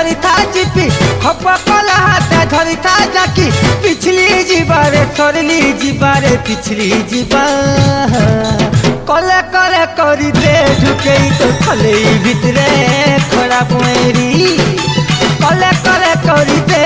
धरी था चिपी खप कला हाथ धरी था जाकी पिछली जीवारे सरली जीवारे पिछली जीवा कले कले करी दे ढुके तो खले भितरे खराब मेरी कले कले करी दे